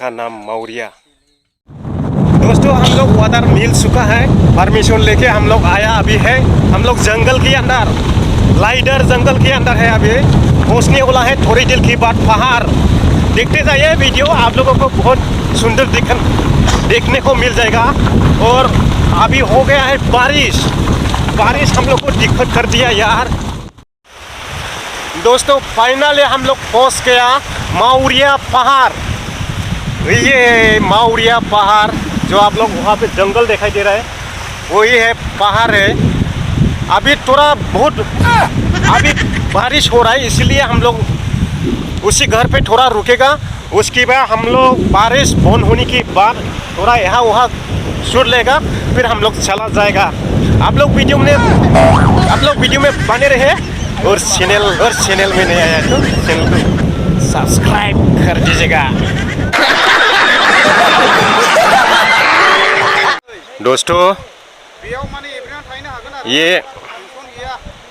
का नाम मौर्या। दोस्तों हम लोग वाटर मिल चुका है, परमिशन लेके हम लोग आया अभी है। हम लोग जंगल के अंदर, लाइडर जंगल के अंदर है। अभी पहुँचने वाला है थोड़ी देर के बाद पहाड़। देखते जाइए वीडियो, आप लोगों को बहुत सुंदर देखने को मिल जाएगा। और अभी हो गया है बारिश हम लोग को दिक्कत कर दिया यार। दोस्तों फाइनली हम लोग पहुंच गया मौर्या पहाड़। ये मौर्या पहाड़ जो आप लोग वहाँ पे जंगल दिखाई दे रहा है, वही है पहाड़ है। अभी थोड़ा बहुत अभी बारिश हो रहा है, इसलिए हम लोग उसी घर पे थोड़ा रुकेगा। उसके बाद हम लोग बारिश बंद होने के बाद थोड़ा यहाँ वहाँ छूट लेगा, फिर हम लोग चला जाएगा। आप लोग वीडियो में बने रहे। और चैनल में नहीं आया तो चैनल को सब्सक्राइब कर दीजिएगा।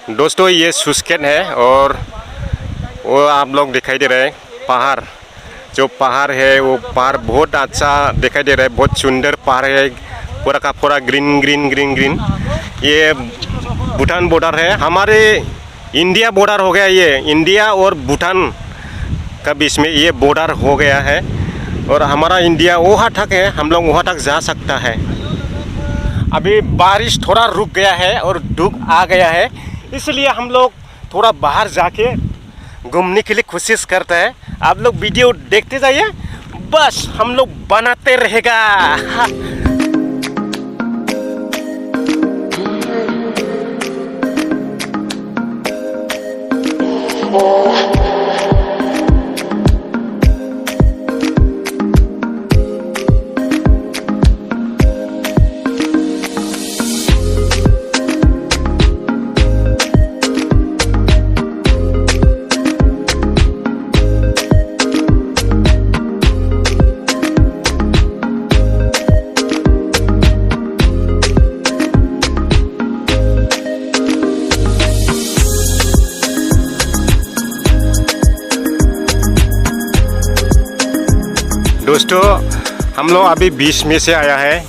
दोस्तों ये सुस्केट है और वो आप लोग दिखाई दे रहे हैं पहाड़। जो पहाड़ है वो पहाड़ बहुत अच्छा दिखाई दे रहा है, बहुत सुंदर पहाड़ है, पूरा का पूरा ग्रीन। ये भूटान बॉर्डर है, हमारे इंडिया बॉर्डर हो गया। ये इंडिया और भूटान का बीच में ये बॉर्डर हो गया है। और हमारा इंडिया वहाँ तक है, हम लोग वहाँ तक जा सकता है। अभी बारिश थोड़ा रुक गया है और धूप आ गया है, इसलिए हम लोग थोड़ा बाहर जाके घूमने के लिए कोशिश करते हैं। आप लोग वीडियो देखते जाइए, बस हम लोग बनाते रहेगा। दोस्तों हम लोग अभी बीच में से आया है,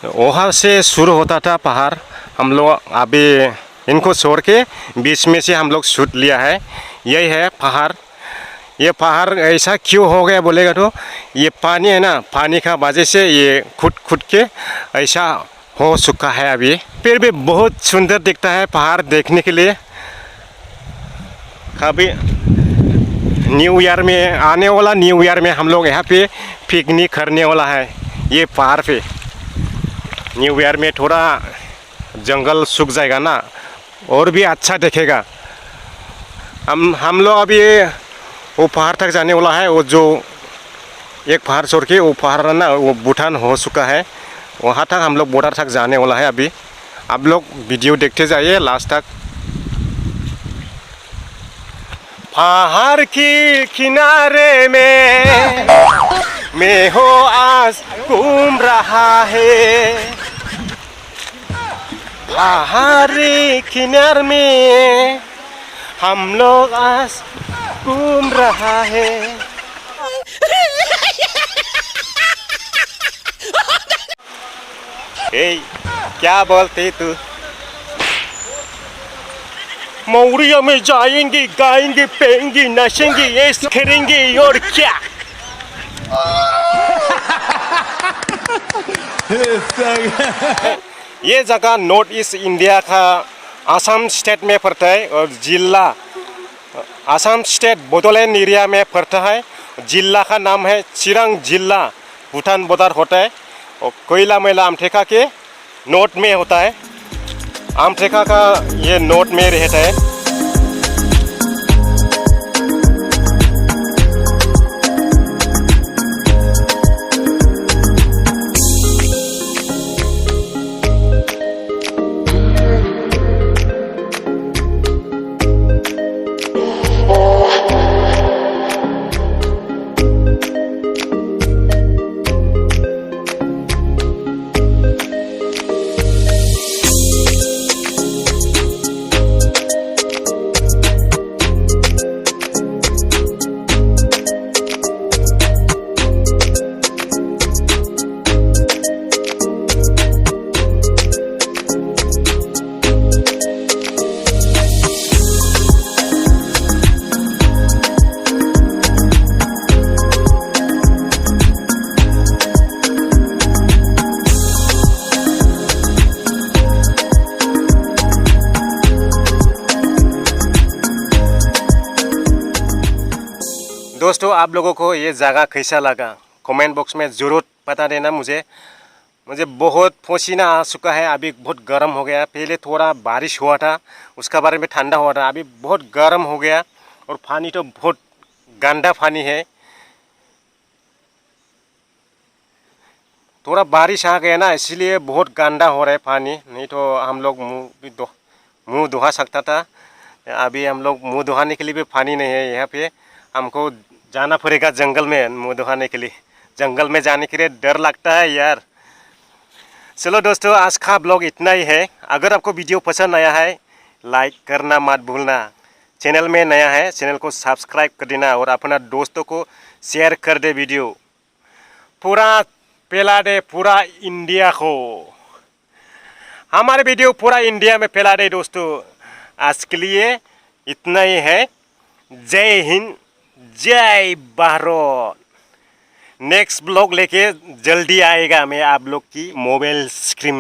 वहाँ से शुरू होता था पहाड़। हम लोग अभी इनको छोड़ के बीच में से हम लोग शूट लिया है। यही है पहाड़। ये पहाड़ ऐसा क्यों हो गया बोलेगा तो ये पानी है ना, पानी का वजह से ये खुद के ऐसा हो चुका है। अभी फिर भी बहुत सुंदर दिखता है पहाड़ देखने के लिए। कभी न्यू ईयर में आने वाला, न्यू ईयर में हम लोग यहाँ पे पिकनिक करने वाला है ये पहाड़ पे। न्यू ईयर में थोड़ा जंगल सूख जाएगा ना, और भी अच्छा दिखेगा। हम लोग अभी वो पहाड़ तक जाने वाला है। वो जो एक पहाड़ छोड़ के वो पहाड़ है ना, वो भूटान हो चुका है, वहाँ तक हम लोग बॉर्डर तक जाने वाला है। अभी आप लोग वीडियो देखते जाइए लास्ट तक। पहाड़ की किनारे में मैं हो आज घूम रहा है। पहाड़ी किनारे में हम लोग आज घूम रहा है। ए, क्या बोलते तू? मौर्या में जाएंगे, गाएंगे, पेंगे, नचेंगे, ऐश करेंगे और क्या। ये जगह नॉर्थ ईस्ट इंडिया का असम स्टेट में पड़ता है और जिला असम स्टेट बोडोलैंड एरिया में पड़ता है। जिला का नाम है चिरांग जिला, भूटान बॉर्डर होता है। और कोयला मैला आमटेका के नॉर्थ में होता है। आमटेका का ये नॉर्थ में रहता है। दोस्तों आप लोगों को ये जगह कैसा लगा कमेंट बॉक्स में ज़रूर बता देना मुझे बहुत पसीना आ चुका है। अभी बहुत गर्म हो गया, पहले थोड़ा बारिश हुआ था उसका बारे में ठंडा हुआ था, अभी बहुत गर्म हो गया और पानी तो बहुत गंदा पानी है। थोड़ा बारिश आ गया ना इसलिए बहुत गंदा हो रहा है पानी, नहीं तो हम लोग मुँह धुआ सकता था। अभी हम लोग मुँह धुआने के लिए भी पानी नहीं है यहाँ पे, हमको जाना पड़ेगा जंगल में मुँह धुआने के लिए। जंगल में जाने के लिए डर लगता है यार। चलो दोस्तों आज का ब्लॉग इतना ही है। अगर आपको वीडियो पसंद आया है लाइक करना मत भूलना, चैनल में नया है चैनल को सब्सक्राइब कर देना और अपना दोस्तों को शेयर कर दे वीडियो। पूरा फैला दे पूरा इंडिया को, हमारे वीडियो पूरा इंडिया में फैला दे दोस्तों। आज के लिए इतना ही है। जय हिंद जय भारत। नेक्स्ट ब्लॉग लेके जल्दी आएगा मैं आप लोग की मोबाइल स्क्रीन